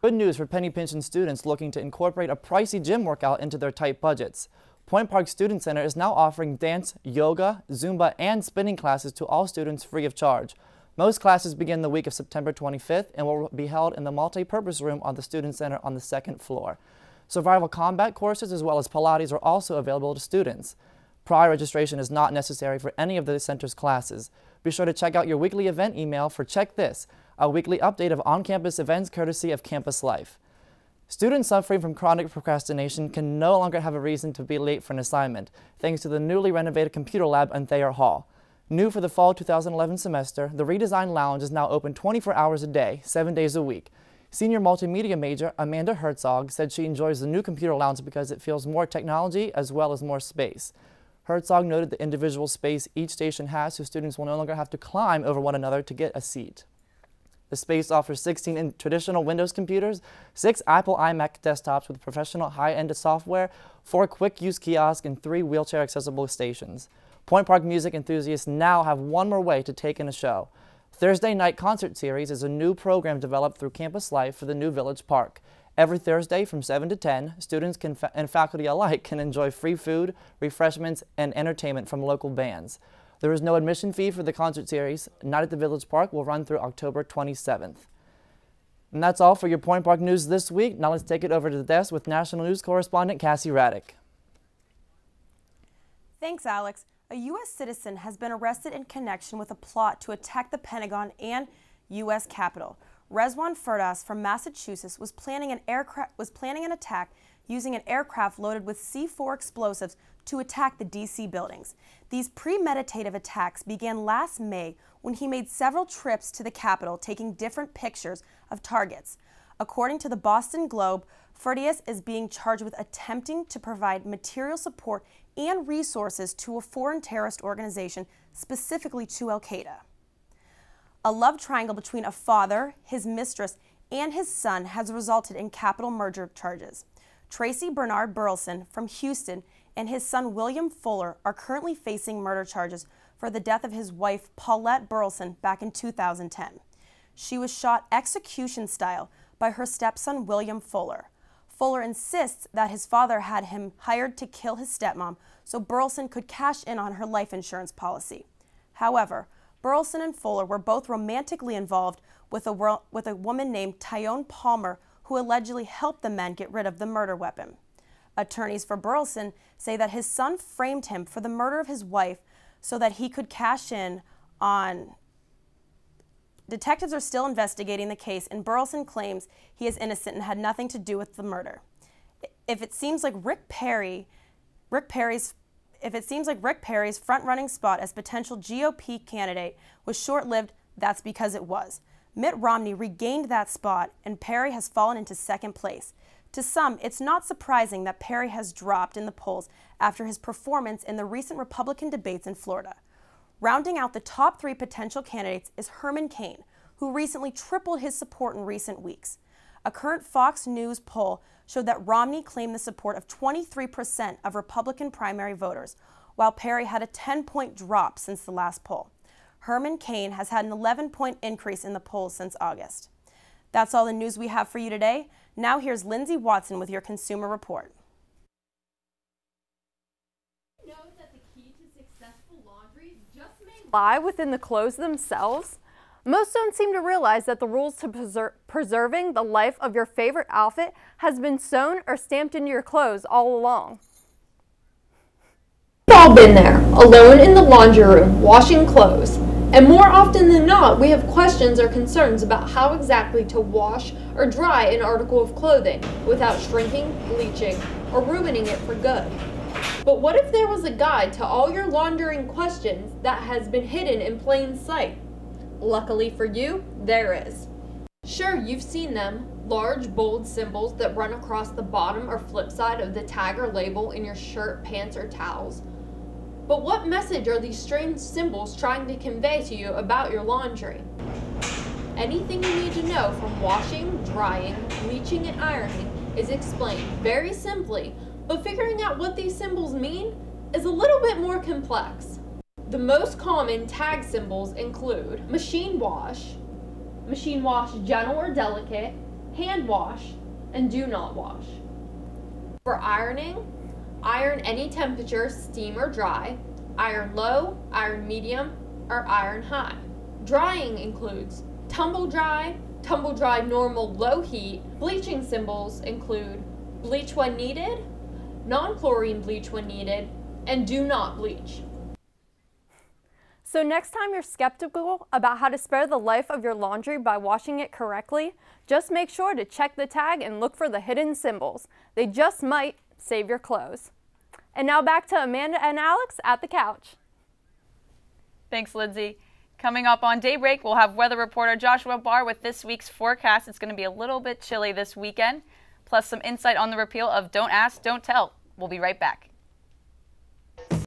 Good news for penny pinching students looking to incorporate a pricey gym workout into their tight budgets. Point Park Student Center is now offering dance, yoga, Zumba, and spinning classes to all students free of charge. Most classes begin the week of September 25th and will be held in the multi-purpose room on the Student Center on the second floor. Survival combat courses as well as Pilates are also available to students. Prior registration is not necessary for any of the center's classes. Be sure to check out your weekly event email for Check This, a weekly update of on-campus events courtesy of Campus Life. Students suffering from chronic procrastination can no longer have a reason to be late for an assignment, thanks to the newly renovated computer lab in Thayer Hall. New for the fall 2011 semester, the redesigned lounge is now open 24 hours a day, 7 days a week. Senior multimedia major Amanda Herzog said she enjoys the new computer lounge because it feels more technology as well as more space. Herzog noted the individual space each station has so students will no longer have to climb over one another to get a seat. The space offers 16 traditional Windows computers, 6 Apple iMac desktops with professional high-end software, 4 quick-use kiosks, and 3 wheelchair-accessible stations. Point Park music enthusiasts now have one more way to take in a show. Thursday Night Concert Series is a new program developed through Campus Life for the new Village Park. Every Thursday from 7 to 10, students and faculty alike can enjoy free food, refreshments, and entertainment from local bands. There is no admission fee for the concert series. Night at the Village Park will run through October 27th. And that's all for your Point Park news this week. Now let's take it over to the desk with National News correspondent Cassie Raddick. Thanks, Alex. A U.S. citizen has been arrested in connection with a plot to attack the Pentagon and U.S. Capitol. Rezwan Firdas from Massachusetts was planning an attack using an aircraft loaded with C4 explosives to attack the D.C. buildings. These premeditative attacks began last May when he made several trips to the Capitol taking different pictures of targets. According to the Boston Globe, Firdas is being charged with attempting to provide material support and resources to a foreign terrorist organization, specifically to Al-Qaeda. A love triangle between a father, his mistress, and his son has resulted in capital murder charges. Tracy Bernard Burleson from Houston and his son William Fuller are currently facing murder charges for the death of his wife Paulette Burleson back in 2010. She was shot execution style by her stepson William Fuller. Fuller insists that his father had him hired to kill his stepmom so Burleson could cash in on her life insurance policy. However, Burleson and Fuller were both romantically involved with a woman named Tyone Palmer, who allegedly helped the men get rid of the murder weapon. Attorneys for Burleson say that his son framed him for the murder of his wife so that he could cash in on. Detectives are still investigating the case, and Burleson claims he is innocent and had nothing to do with the murder. If it seems like Rick Perry's front-running spot as potential GOP candidate was short-lived, that's because it was. Mitt Romney regained that spot, and Perry has fallen into second place. To some, it's not surprising that Perry has dropped in the polls after his performance in the recent Republican debates in Florida. Rounding out the top 3 potential candidates is Herman Cain, who recently tripled his support in recent weeks. A current Fox News poll showed that Romney claimed the support of 23% of Republican primary voters, while Perry had a 10-point drop since the last poll. Herman Cain has had an 11-point increase in the polls since August. That's all the news we have for you today. Now here's Lindsey Watson with your Consumer Report. Know that the key to successful laundry just may lie within the clothes themselves? Most don't seem to realize that the rules to preserving the life of your favorite outfit has been sewn or stamped into your clothes all along. We've all been there, alone in the laundry room, washing clothes. And more often than not, we have questions or concerns about how exactly to wash or dry an article of clothing without shrinking, bleaching, or ruining it for good. But what if there was a guide to all your laundering questions that has been hidden in plain sight? Luckily for you, there is. Sure, you've seen them, large, bold symbols that run across the bottom or flip side of the tag or label in your shirt, pants, or towels. But what message are these strange symbols trying to convey to you about your laundry? Anything you need to know from washing, drying, bleaching, and ironing is explained very simply, but figuring out what these symbols mean is a little bit more complex. The most common tag symbols include machine wash gentle or delicate, hand wash, and do not wash. For ironing, iron any temperature, steam or dry, iron low, iron medium, or iron high. Drying includes tumble dry normal low heat. Bleaching symbols include bleach when needed, non-chlorine bleach when needed, and do not bleach. So next time you're skeptical about how to spare the life of your laundry by washing it correctly, just make sure to check the tag and look for the hidden symbols. They just might save your clothes. And now back to Amanda and Alex at the couch. Thanks, Lindsay. Coming up on Daybreak, we'll have weather reporter Joshua Barr with this week's forecast. It's going to be a little bit chilly this weekend, plus some insight on the repeal of Don't Ask, Don't Tell. We'll be right back.